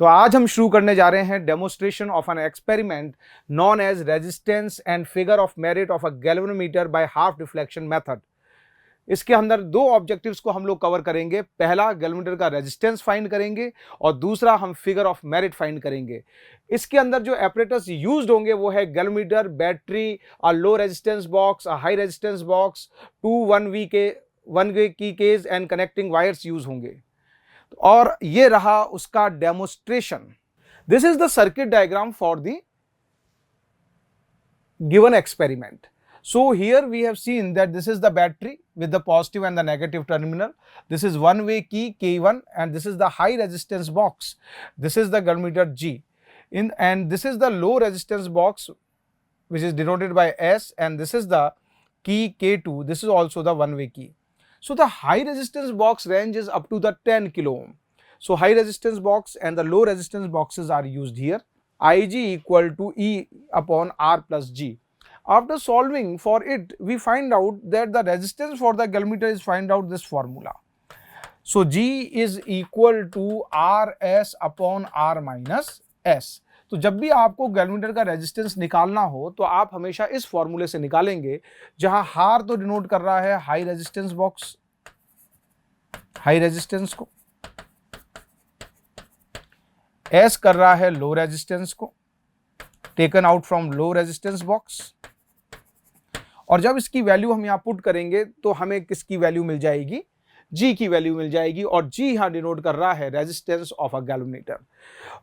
तो आज हम शुरू करने जा रहे हैं demonstration of an experiment known as resistance and figure of merit of a galvanometer by half deflection method. इसके अंदर दो ऑब्जेक्टिव्स को हम लोग कवर करेंगे। पहला, गैल्वेनोमीटर का रेजिस्टेंस फाइंड करेंगे और दूसरा हम फिगर ऑफ मेरिट फाइंड करेंगे। इसके अंदर जो एपरेटस यूज्ड होंगे वो है galvanometer, battery, a low resistance box, a high resistance box, 1 way key keys and connecting wires use होंगे। और ये रहा उसका demonstration. This is the circuit diagram for the given experiment. So here we have seen that this is the battery with the positive and the negative terminal. This is one way key K1 and this is the high resistance box. This is the galvanometer G. And this is the low resistance box which is denoted by S, and this is the key K2. This is also the one way key. So the high resistance box range is up to the 10 kilo ohm. So high resistance box and the low resistance boxes are used here. Ig equal to E upon R plus G. After solving for it, we find out that the resistance for the galvanometer is find out this formula. So G is equal to RS upon R minus S. तो जब भी आपको galvanometer का resistance निकालना हो तो आप हमेशा इस फॉर्मूले से निकालेंगे, जहां हार तो डिनोट कर रहा है high resistance box, high resistance को, एस कर रहा है लो रेजिस्टेंस को, taken out from low resistance box. और जब इसकी वैल्यू हम यहां पुट करेंगे तो हमें किसकी वैल्यू मिल जाएगी? जी की वैल्यू मिल जाएगी। और जी यहां डिनोट कर रहा है resistance of a galvanometer.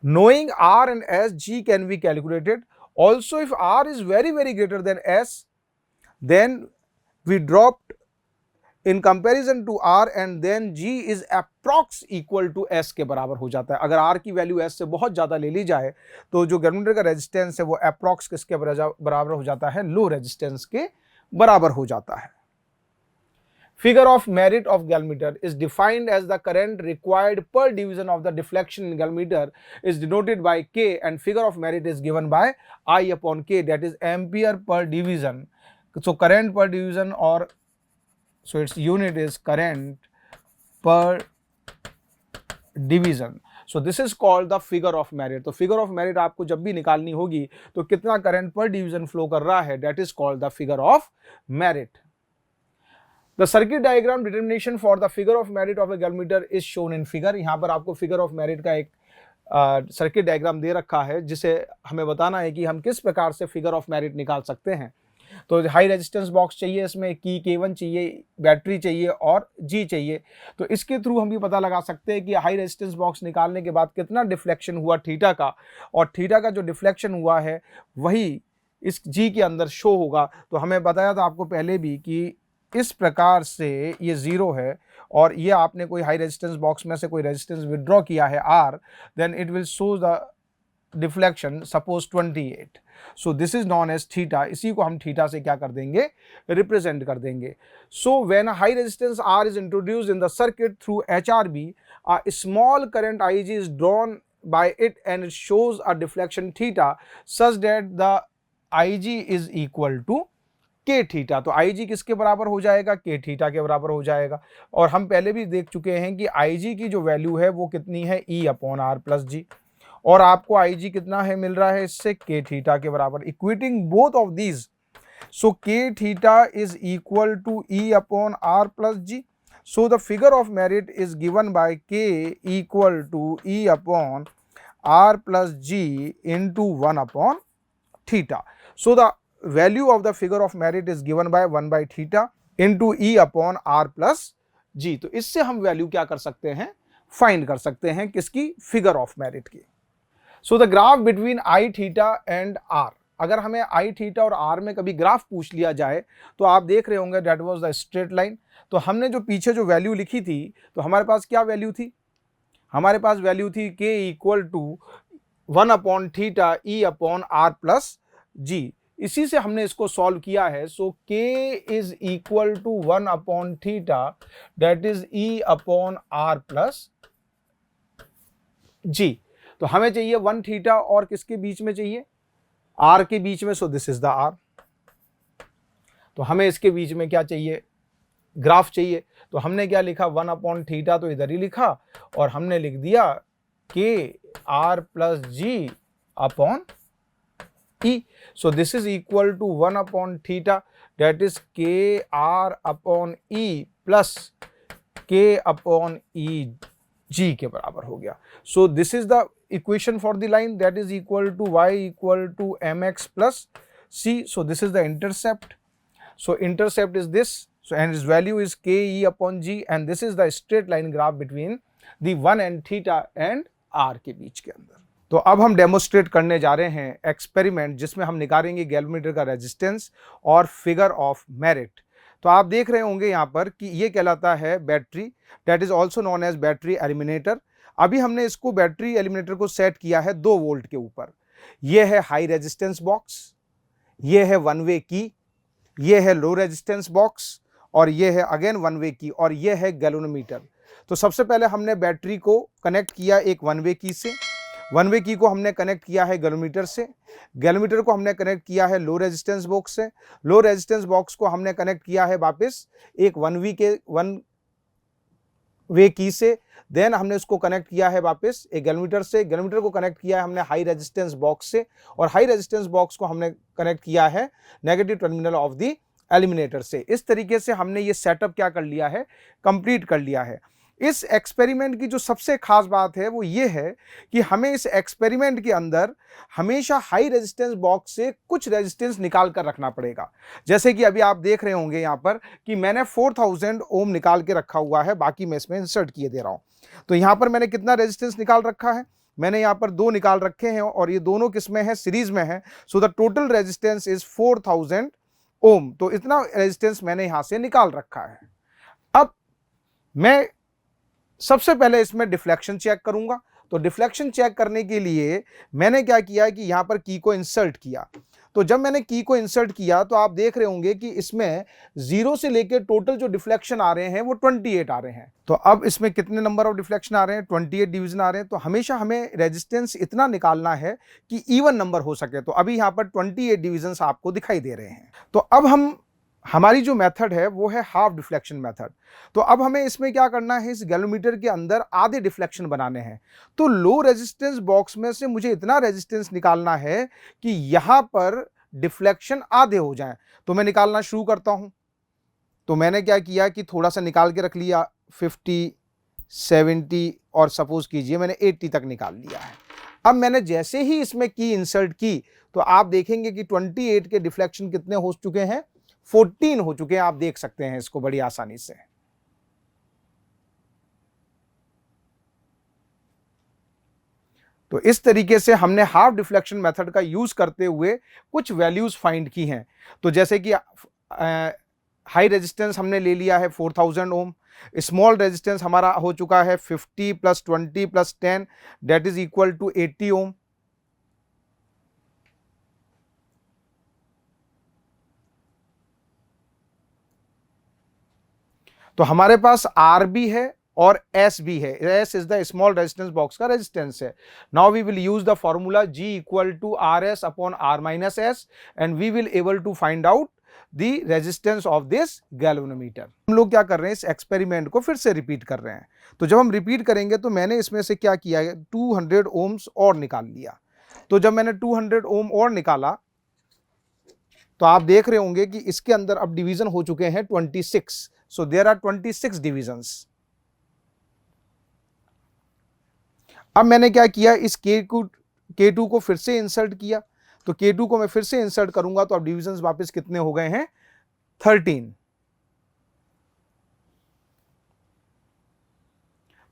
Knowing R and S, G can be calculated. Also if R is very very greater than S, then we dropped in comparison to R and then G is approx equal to S के बराबर हो जाता है। अगर R की value S से बहुत ज़्यादा ले ली जाए तो जो गैल्वेनोमीटर का रेजिस्टेंस है वो अप्रॉक्स किसके बराबर हो जाता है? लो रेजिस्टेंस के बराबर हो जाता है। Figure of merit of galvanometer is defined as the current required per division of the deflection in galvanometer is denoted by K, and figure of merit is given by I upon K, that is ampere per division. So current per division, or so its unit is current per division. So this is called the figure of merit. तो figure of merit आपको जब भी निकालनी होगी तो कितना current पर division flow कर रहा है, that is called the figure of merit. The circuit diagram determination for the figure of merit of a galvanometer is shown in figure. यहाँ पर आपको figure of merit का एक सर्किट डायग्राम दे रखा है जिसे हमें बताना है कि हम किस प्रकार से फिगर ऑफ मेरिट निकाल सकते हैं। तो हाई रेजिस्टेंस बॉक्स चाहिए, इसमें की K1 चाहिए, बैटरी चाहिए और G चाहिए। तो इसके थ्रू हम भी पता लगा सकते हैं कि हाई रेजिस्टेंस बॉक्स निकालने के बाद कितना डिफ्लेक्शन हुआ थीटा का, और थीटा का जो डिफ्लेक्शन हुआ है वही इस G के अंदर शो होगा। तो हमें बताया था आपको पहले भी कि इस प्रकार से ये 0 है और ये आपने कोई हाई रेजिस्टेंस बॉक्स में से कोई रेजिस्टेंस विड्रॉ किया है R, then it will show the deflection suppose 28। So this is known as theta. इसी को हम थीटा से क्या कर देंगे? रिप्रेजेंट कर देंगे। So when high resistance R is introduced in the circuit through HRB, a small current IG is drawn by it and it shows a deflection theta such that the IG is equal to K theta. तो IG किसके बराबर हो जाएगा? के theta के बराबर हो जाएगा। और हम पहले भी देख चुके हैं कि IG की जो वैल्यू है वो कितनी है? E अपॉन R प्लस जी। और आपको IG कितना है मिल रहा है इससे? के थीटा के बराबर। Equating both of these, so K theta is equal to E upon R plus G. So the figure of merit is given by K equal to E upon R plus G into 1 upon theta. So the value of the figure of merit is given by 1 by theta into E upon R plus G। तो इससे हम value क्या कर सकते हैं? Find कर सकते हैं किसकी? फिगर ऑफ मेरिट की। So the graph between I theta and R, अगर हमें I थीटा और R में कभी ग्राफ पूछ लिया जाए तो आप देख रहे होंगे that was the straight line. तो हमने जो पीछे जो वैल्यू लिखी थी तो हमारे पास क्या वैल्यू थी? हमारे पास वैल्यू थी K equal to 1 upon theta E upon R plus G. इसी से हमने इसको सॉल्व किया है। So K is equal to 1 upon theta, that is E upon R plus G. तो हमें चाहिए 1 थीटा और किसके बीच में चाहिए? R के बीच में। सो दिस इज द R। तो हमें इसके बीच में क्या चाहिए? ग्राफ चाहिए। तो हमने क्या लिखा? 1 अपॉन थीटा तो इधर ही लिखा और हमने लिख दिया K R plus G upon E. So this is equal to 1 upon theta, that is K R upon E plus K upon E G के बराबर हो गया. So this is the equation for the line, that is equal to y equal to mx plus c. So this is the intercept. So intercept is this. So and its value is K E upon G, and this is the straight line graph between the 1 and theta and R के बीच के अंदर. तो अब हम demonstrate करने जा रहे हैं एक्सपेरिमेंट जिसमें हम निकालेंगे गैल्वेनोमीटर का रेजिस्टेंस और फिगर ऑफ मेरिट. तो आप देख रहे होंगे यहाँ पर कि ये कहलाता है battery, that is also known as battery eliminator. अभी हमने इसको बैटरी एलिमिनेटर को सेट किया है 2 वोल्ट के ऊपर. ये है हाई रेजिस्टेंस बॉक्स, ये है वन वे की, ये है लो रेजिस्टेंस बॉक्स, और ये है अगेन वन वे की, और ये है गैल्वेनोमीटर. तो सबसे पहले हमने बैटरी को कनेक्ट किया एक वन वे की से, वन वे की को हमने कनेक्ट किया है गैल्वेनोमीटर से, गैल्वेनोमीटर को हमने कनेक्ट किया है लो रेजिस्टेंस बॉक्स से, लो रेजिस्टेंस बॉक्स को हमने कनेक्ट किया है वापस एक वन वे की से, देन हमने उसको कनेक्ट किया है वापस एक गैल्वेनोमीटर से, गैल्वेनोमीटर को कनेक्ट किया है हमने हाई रेजिस्टेंस बॉक्स से, और हाई रेजिस्टेंस बॉक्स को हमने कनेक्ट किया है negative terminal of the eliminator से. इस तरीके से हमने ये सेटअप क्या कर लिया है, कंप्लीट कर लिया है. इस एक्सपेरिमेंट की जो सबसे खास बात है वो ये है कि हमें इस एक्सपेरिमेंट के अंदर हमेशा हाई रेजिस्टेंस बॉक्स से कुछ रेजिस्टेंस निकाल कर रखना पड़ेगा. जैसे कि अभी आप देख रहे होंगे यहाँ पर कि मैंने 4000 ओम निकाल के रखा हुआ है, बाकी मैं इसमें इंसर्ट किए दे रहा हूँ. तो यहाँ पर मैंने कितना रेजिस्टेंस निकाल रखा है, मैंने यहाँ पर 2 निकाल रखे हैं, और ये दोनों किसमें है, सीरीज में है. So the total resistance is 4000 ओम. तो इतना रेजिस्टेंस मैंने यहाँ से निकाल रखा है. अब मैं सबसे पहले इसमें डिफ्लेक्शन चेक करूंगा. तो डिफ्लेक्शन चेक करने के लिए मैंने क्या किया कि यहां पर की को इंसर्ट किया. तो जब मैंने की को इंसर्ट किया तो आप देख रहे होंगे कि इसमें 0 से लेकर टोटल जो डिफ्लेक्शन आ रहे हैं वो 28 आ रहे हैं. तो अब इसमें कितने नंबर ऑफ डिफ्लेक्शन आ रहे हैं, 28 डिवीजन आ रहे हैं. तो हमेशा हमें रेजिस्टेंस इतना निकालना है कि इवन नंबर हो सके. तो अभी यहां पर 28 डिवीजन आपको दिखाई दे रहे हैं. तो अब हमारी जो मेथड है वो है हाफ डिफ्लेक्शन मेथड. तो अब हमें इसमें क्या करना है, इस गैल्वेनोमीटर के अंदर आधे डिफ्लेक्शन बनाने हैं. तो लो रेजिस्टेंस बॉक्स में से मुझे इतना रेजिस्टेंस निकालना है कि यहां पर डिफ्लेक्शन आधे हो जाएं. तो मैं निकालना शुरू करता हूं. तो मैंने क्या किया कि थोड़ा सा निकाल के रख लिया, 50, 70 और सपोज कीजिए मैंने 80 तक निकाल लिया है. अब मैंने जैसे ही इसमें की इंसर्ट की तो आप देखेंगे कि 28 के डिफ्लेक्शन कितने हो चुके हैं, 14 हो चुके हैं. आप देख सकते हैं इसको बड़ी आसानी से. तो इस तरीके से हमने हाफ डिफ्लेक्शन मेथड का यूज करते हुए कुछ वैल्यूज फाइंड की हैं. तो जैसे कि हाई रेजिस्टेंस हमने ले लिया है 4000 ओम, स्मॉल रेजिस्टेंस हमारा हो चुका है 50 plus 20 plus 10 that is equal to 80 ohm. तो हमारे पास R भी है और S भी है. S is the small resistance box का रेजिस्टेंस है. Now we will use the formula G equal to RS upon R minus S and we will able to find out the resistance of this galvanometer. हम लोग क्या कर रहे हैं, इस experiment को फिर से रिपीट कर रहे हैं. तो जब हम रिपीट करेंगे तो मैंने इसमें से क्या किया है, 200 ओम्स और निकाल लिया. तो जब मैंने 200 ओम और निकाला तो आप देख रहे होंगे कि इसके अंदर अब डिवीजन हो चुके हैं 26. So there are 26 divisions. अब मैंने क्या किया, इस K2 को फिर से इंसर्ट किया. तो K2 को मैं फिर से इंसर्ट करूंगा तो अब डिविजन्स वापस कितने हो गए हैं, 13.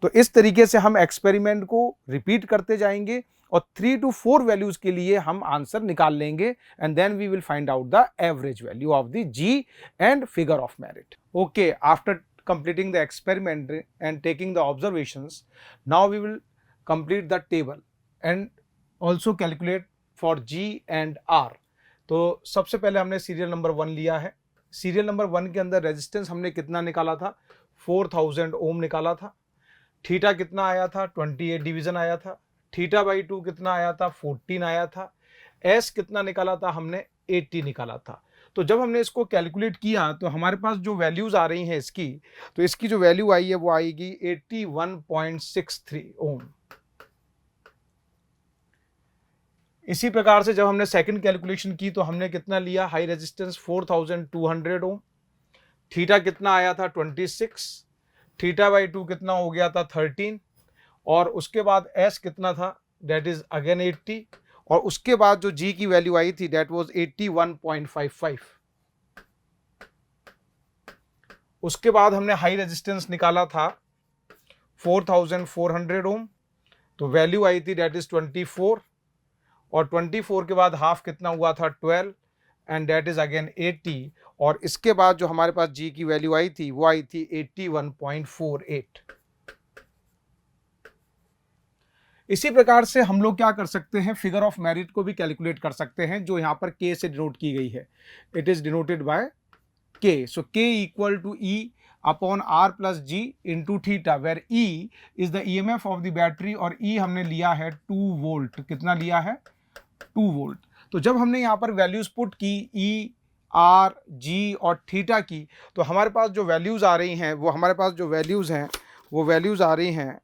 तो इस तरीके से हम एक्सपेरिमेंट को रिपीट करते जाएंगे और 3 to 4 वैल्यूज के लिए हम आंसर निकाल लेंगे and then we will find out the average value of the G and figure of merit. Okay, after completing the experiment and taking the observations, now we will complete the table and also calculate for G and R. तो सबसे पहले हमने serial number 1 लिया है. Serial number 1 के अंदर resistance हमने कितना निकाला था, 4000 ओम निकाला था. थीटा कितना आया था, 28 डिवीजन आया था. थीटा बाई 2 कितना आया था, 14 आया था. एस कितना निकाला था हमने, 80 निकाला था. तो जब हमने इसको कैलकुलेट किया तो हमारे पास जो वैल्यूज आ रही हैं इसकी, तो इसकी जो वैल्यू आई है वो आएगी 81.63 ओम. इसी प्रकार से जब हमने सेकंड कैलकुलेशन की तो हमने कितना लिया, हाई रेजिस्टेंस 4200 ओम, थीटा कितना आया था 26, थीटा बाई 2 कितना हो गया था 13, और उसके बाद एस कितना था, दैट इज अगेन 80, और उसके बाद जो जी की वैल्यू आई थी दैट वाज 81.55। उसके बाद हमने हाई रेजिस्टेंस निकाला था 4400 ओम, तो वैल्यू आई थी दैट इज 24, और 24 के बाद हाफ कितना हुआ था 12, एंड दैट इज अगेन 80, और इसके बाद जो हमारे पास जी की वैल्यू आई थी वो आई थी 81.48। इसी प्रकार से हम लोग क्या कर सकते हैं, फिगर ऑफ मेरिट को भी कैलकुलेट कर सकते हैं, जो यहां पर के से डिनोट की गई है। It is denoted by K, so K equal to E upon R plus G into theta, where E is the EMF of the battery, और ई हमने लिया है 2 वोल्ट। कितना लिया है, 2 वोल्ट। तो जब हमने यहाँ पर वैल्यूज पुट की ई, आर, जी और थीटा की, तो हमारे पास जो वैल्यूज आ रही हैं वो हमारे पास जो वैल्यूज हैं वो वैल्यूज आ रही हैं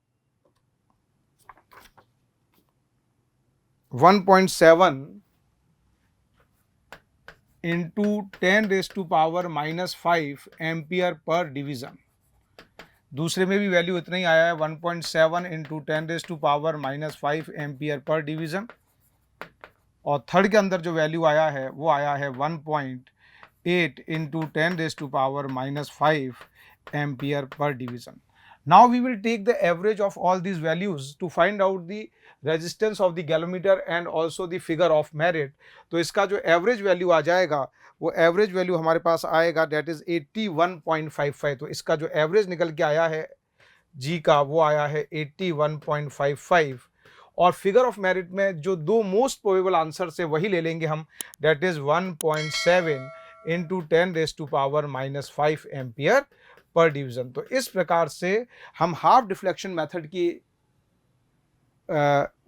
1.7 इंटू 10⁻⁻5 एम्पियर पर डिवीजन। दूसरे में भी वैल्यू इतना ही आया है, 1.7 इंटू 10⁻⁻5 एम्पियर पर डिवीजन, और थर्ड के अंदर जो वैल्यू आया है वो आया है 1.8 into 10⁻⁻5 ampere per division. Now we will take the average of all these values to find out the resistance of the galvanometer and also the figure of merit। तो इसका जो एवरेज वैल्यू आ जाएगा वो एवरेज वैल्यू हमारे पास आएगा that is 81.55। तो इसका जो एवरेज निकल के आया है जी का वो आया है 81.55, और फिगर ऑफ मेरिट में जो दो मोस्ट प्रोबेबल आंसर से वही ले लेंगे हम, that is 1.7 into 10⁻⁻5 ampere per division. तो इस प्रकार से हम हाफ डिफ्लेक्शन मेथड की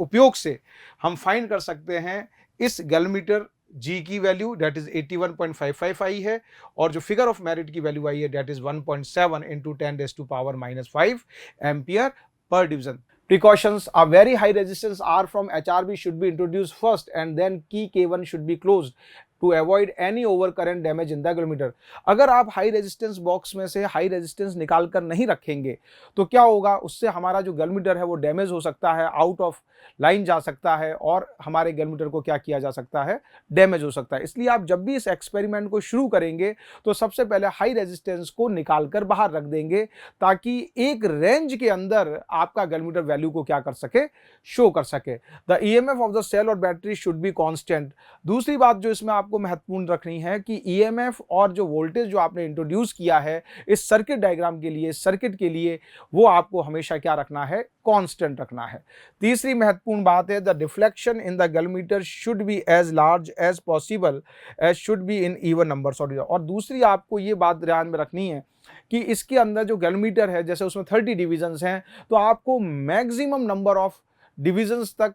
उपयोग से हम फाइंड कर सकते हैं इस गैल्वेनोमीटर जी की वैल्यू दैट इज 81.55 आई है, और जो फिगर ऑफ मेरिट की वैल्यू आई है that is 1.7 into 10⁻⁻5 ampere per division. Precautions: a very high resistance R from HRB should be introduced first and then key K1 should be closed to avoid any overcurrent damage in the galvanometer। अगर आप high resistance box में से high resistance निकाल कर नहीं रखेंगे तो क्या होगा, उससे हमारा जो गैल्वेनोमीटर है वो डैमेज हो सकता है, आउट ऑफ लाइन जा सकता है, और हमारे गैल्वेनोमीटर को क्या किया जा सकता है, डैमेज हो सकता है। इसलिए आप जब भी इस एक्सपेरिमेंट को शुरू करेंगे तो सबसे पहले हाई रेजिस्टेंस को निकाल कर बाहर रख देंगे, ताकि एक रेंज के अंदर आपका गैल्वेनोमीटर वैल्यू को क्या कर सके, शो कर सके। The EMF of the cell और बैटरी शुड बी कांस्टेंट। दूसरी बात जो इसमें आपको महत्वपूर्ण रखनी है कि ईएमएफ और जो वोल्टेज जो आपने इंट्रोड्यूस किया है इस सर्किट डायग्राम के लिए, सर्किट के लिए, वो आपको हमेशा क्या रखना है, कांस्टेंट रखना है। तीसरी महत्वपूर्ण बात है the deflection in the galvanometer should be as large as possible as should be in even numbers. और दूसरी आपको ये बात ध्यान में रखनी है कि इसके अंदर जो गैल्वेनोमीटर है, जैसे उसमें 30 डिविजन्स हैं, तो आपको मैक्सिमम नंबर ऑफ डिविजन्स तक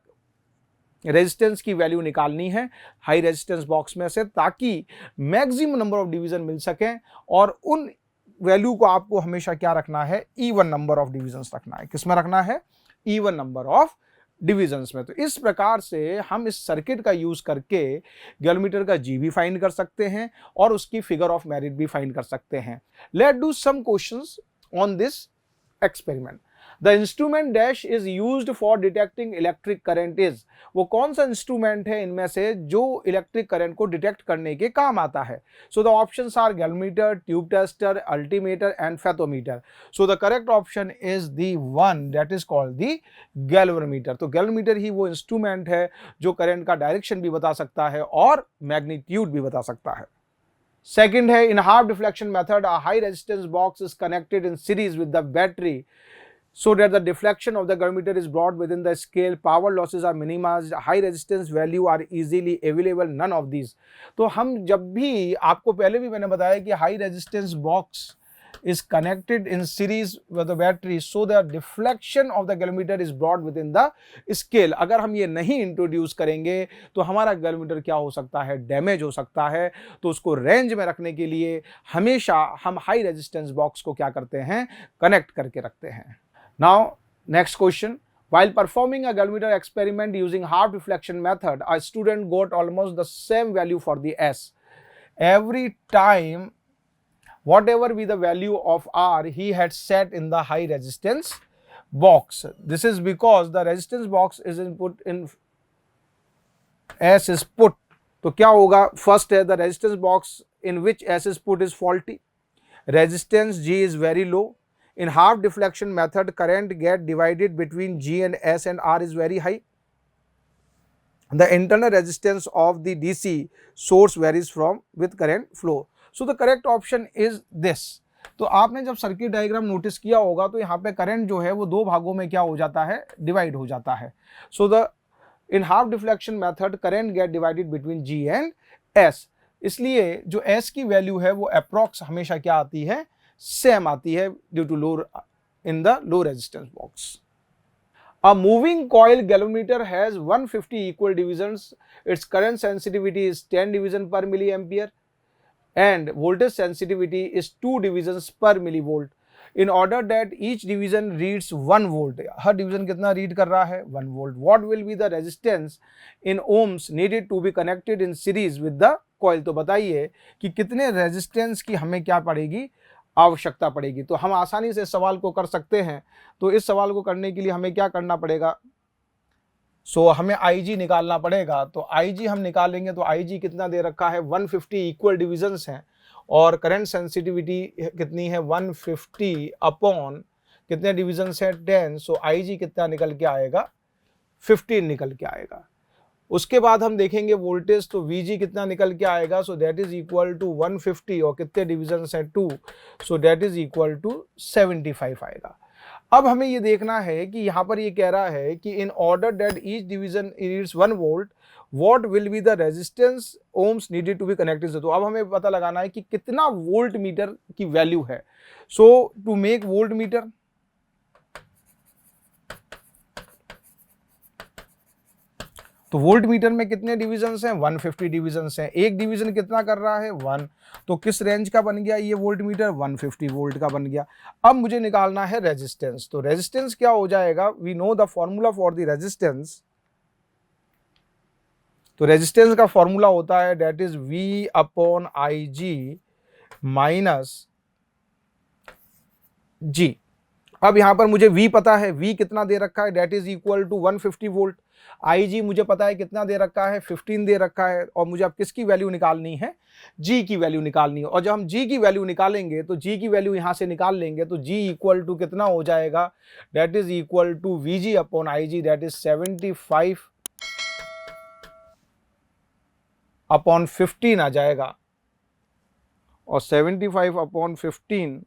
रेजिस्टेंस की वैल्यू निकालनी है हाई रेजिस्टेंस बॉक्स में से, ताकि मैक्सिमम नंबर ऑफ डिवीजन मिल सकें, और उन वैल्यू को आपको हमेशा क्या रखना है, इवन नंबर ऑफ डिविजन्स रखना है। किसमें रखना है, इवन नंबर ऑफ डिविजन्स में। तो इस प्रकार से हम इस सर्किट का यूज करके गैल्वेनोमीटर का जी भी फाइंड कर सकते हैं और उसकी फिगर ऑफ मेरिट भी फाइंड कर सकते हैं। Let's do some questions on this experiment. The instrument dash is used for detecting electric current is. वो कौन सा इंस्ट्रूमेंट है इनमें से जो इलेक्ट्रिक करंट को डिटेक्ट करने के काम आता है? So the options are galvanometer, tube tester, altimeter and fathometer. So the correct option is the one that is called the galvanometer. तो गैल्वेनोमीटर ही वो इंस्ट्रूमेंट है जो करंट का डायरेक्शन भी बता सकता है और मैग्नीट्यूड भी बता सकता है। सेकेंड है, in half deflection method a high resistance box is connected in series with the battery so that the deflection of the galvanometer is brought within the scale, power losses are minimized, high resistance value are easily available, none of these। तो हम जब भी, आपको पहले भी मैंने बताया कि high resistance box is connected in series with the battery so the deflection of the galvanometer is brought within the scale। अगर हम ये नहीं इंट्रोड्यूस करेंगे तो हमारा गैल्वेनोमीटर क्या हो सकता है, डैमेज हो सकता है। तो उसको रेंज में रखने के लिए हमेशा हम हाई रेजिस्टेंस बॉक्स को क्या करते हैं, कनेक्ट करके रखते हैं। Now next question, While performing a galvanometer experiment using half deflection method, a student got almost the same value for the S. Every time, whatever be the value of R, he had set in the high resistance box. This is because the resistance box is input in S is put. तो क्या होगा? First है the resistance box in which S is put is faulty. Resistance G is very low. In half deflection method, current get divided between G and S and R is very high. The internal resistance of the DC source varies from with current flow. So the correct option is this. तो आपने जब circuit diagram notice किया होगा तो यहाँ पे current जो है वो दो भागों में क्या हो जाता है? डिवाइड हो जाता है. So the in half deflection method current gate divided between G and S. इसलिए जो S की वैल्यू है वो अप्रॉक्स हमेशा क्या आती है? सेम आती है due to low in the low resistance box. A moving coil galvanometer has 150 equal divisions. Its current sensitivity is 10 division per milliampere and voltage sensitivity is 2 divisions per millivolt. In order that each division reads 1 volt. Her division कितना read कर रहा है? 1 volt. What will be the resistance in ohms needed to be connected in series with the coil? तो बताइए कि कितने resistance की हमें क्या पड़ेगी? आवश्यकता पड़ेगी. तो हम आसानी से इस सवाल को कर सकते हैं. तो इस सवाल को करने के लिए हमें क्या करना पड़ेगा? हमें IG निकालना पड़ेगा. तो IG हम निकालेंगे तो IG कितना दे रखा है? 150 इक्वल डिविजन्स हैं और करंट सेंसिटिविटी कितनी है? 150 अपॉन कितने डिविजन्स हैं? 10. IG कितना निकल के आएगा? 15 निकल के आएगा. उसके बाद हम देखेंगे वोल्टेज. तो VG कितना निकल के आएगा? दैट इज इक्वल टू 150 और कितने डिविजन्स हैं? 2. दैट इज इक्वल टू 75 आएगा. अब हमें ये देखना है कि यहाँ पर ये कह रहा है कि in order that each division reads 1 volt what will be the resistance ohms needed to be connected. तो अब हमें पता लगाना है कि कितना वोल्ट मीटर की वैल्यू है. टू मेक वोल्ट मीटर, तो वोल्ट मीटर में कितने डिविजन्स हैं? 150 डिविजन्स हैं. एक डिवीजन कितना कर रहा है? 1. तो किस रेंज का बन गया ये वोल्ट मीटर? 150 वोल्ट का बन गया. अब मुझे निकालना है रेजिस्टेंस. तो रेजिस्टेंस क्या हो जाएगा? We know the formula for the resistance. तो रेजिस्टेंस का फॉर्मूला होता है that is V upon IG minus G. अब यहां पर मुझे V पता है. V कितना दे रखा है? That is equal to 150 volt. IG मुझे पता है कितना दे रखा है? 15 दे रखा है. और मुझे अब किसकी वैल्यू निकालनी है? G की वैल्यू निकालनी है. और जब हम G की वैल्यू निकालेंगे तो G की वैल्यू यहां से निकाल लेंगे तो G इक्वल टू कितना हो जाएगा? That is equal to VG upon IG that is 75 upon 15 आ जाएगा. और 75 अपॉन 15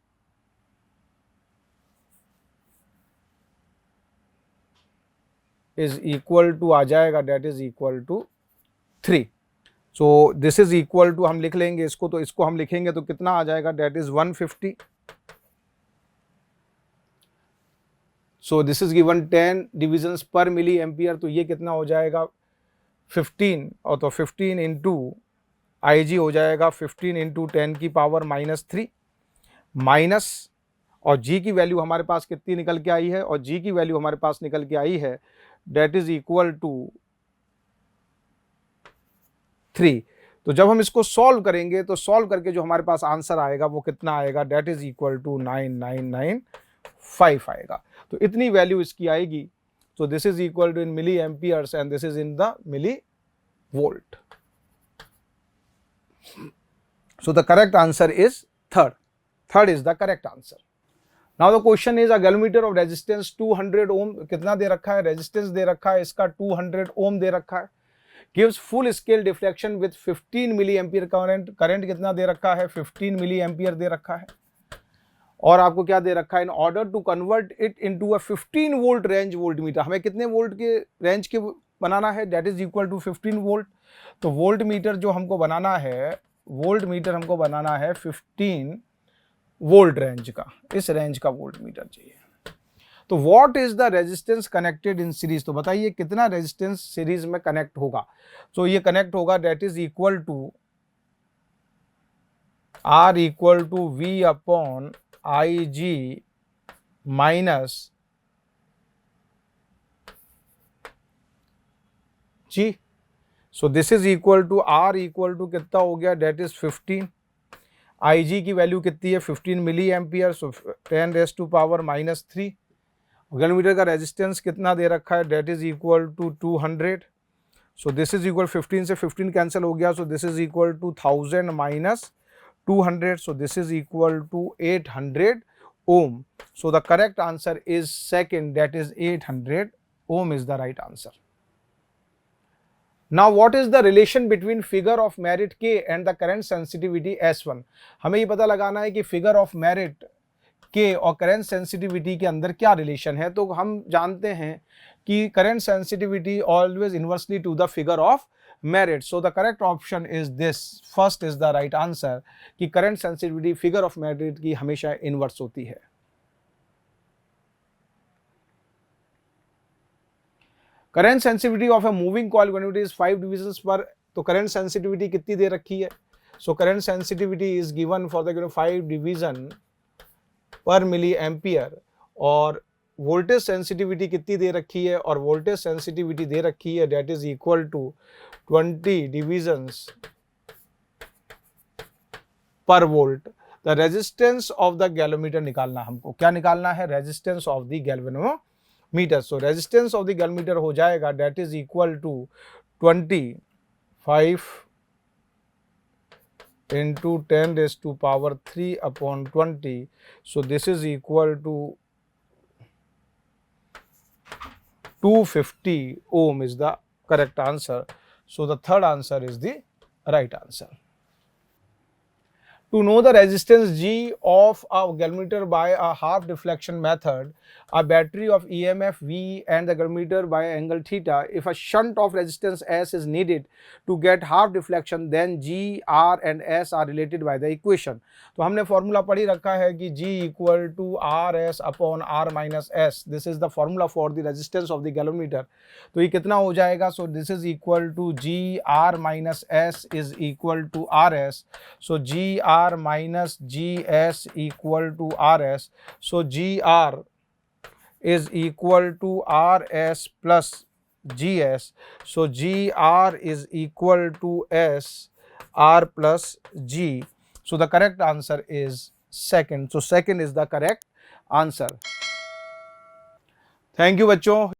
इज इक्वल टू आ जाएगा that is equal to 3. So this is equal to हम लिख लेंगे इसको. तो इसको हम लिखेंगे तो कितना आ जाएगा? That is 150. So this is given 10 divisions पर मिली एम्पियर. तो ये कितना हो जाएगा? 15. और तो 15 इंटू IG हो जाएगा 15 इंटू 10 की पावर -3 माइनस. और G की वैल्यू हमारे पास कितनी निकल के आई है? और G की वैल्यू हमारे पास निकल के आई है दैट इज इक्वल टू 3. तो जब हम इसको सॉल्व करेंगे तो सॉल्व करके जो हमारे पास आंसर आएगा वो कितना आएगा? दैट इज इक्वल टू 9995 आएगा. तो इतनी वैल्यू इसकी आएगी. So this is equal to in milliamperes and this is in the millivolt. So the correct answer is third. Third is the correct answer. Now the question is a galvanometer of resistance 200 ohm. कितना दे रखा है? Resistance दे रखा है इसका 200 ohm दे रखा है. Gives full scale deflection with 15 milliampere current. Current कितना दे रखा है? 15 milliampere दे रखा है. और आपको क्या दे रखा है? In order to convert it into a 15 volt range volt meter. हमें कितने वोल्ट के रेंज के बनाना है? That is equal to 15 volt. तो वोल्ट मीटर जो हमको बनाना है, वोल्ट मीटर हमको बनाना है 15 वोल्ट रेंज का. इस रेंज का वोल्ट मीटर चाहिए. तो what is the resistance connected in series. तो बताइए कितना रेजिस्टेंस सीरीज में कनेक्ट होगा. तो ये कनेक्ट होगा that is equal to R equal to V upon IG minus G. So this is equal to R equal to कितना हो गया, डेट इज 15। IG की वैल्यू कितनी है, 15 मिली एम्पियर, सो 10⁻³ गैलोमीटर का रेजिस्टेंस कितना दे रखा है, that is equal to 200। So this is equal 15 से 15 कैंसिल हो गया, so this is equal to 1000 minus 200, so this is equal to 800 ohm. So the correct answer is second, that is 800 ohm is the right answer. Now what is the relation between figure of merit K and the current sensitivity S1? हमें ये पता लगाना है कि figure of merit K और current sensitivity के अंदर क्या relation है। तो हम जानते हैं कि current sensitivity always inversely to the figure of merit. So the correct option is this, first is the right answer कि current sensitivity figure of merit की हमेशा inverse होती है। Current sensitivity of a moving coil quantity is 5 divisions per, तो current sensitivity कितनी दे रखी है, so current sensitivity is given for the 5 division per milliampere और वोल्टेज सेंसिटिविटी कितनी दे रखी है, और वोल्टेज सेंसिटिविटी दे रखी है that is equal to 20 divisions पर volt. The resistance of the galvanometer निकालना, हमको क्या निकालना है, resistance of the galvanometer. So resistance of the galvanometer हो जाएगा that is equal to 25 into 10⁻³ upon 20. So this is equal to 250 ohm is the correct answer. So the third answer is the right answer. To know the resistance G of a galvanometer by a half deflection method, a battery of EMF V and the galvanometer by angle theta, if a shunt of resistance S is needed to get half deflection, then G, R and S are related by the equation. तो हमने formula पढ़ ही रखा है कि G equal to RS upon R minus S. This is the formula for the resistance of the galvanometer. तो ये कितना हो जाएगा, so this is equal to G R minus S is equal to RS. So G R minus GS equal to RS. So GR is equal to RS plus GS. So GR is equal to S R plus G. So the correct answer is second. So second is the correct answer. Thank you बच्चों।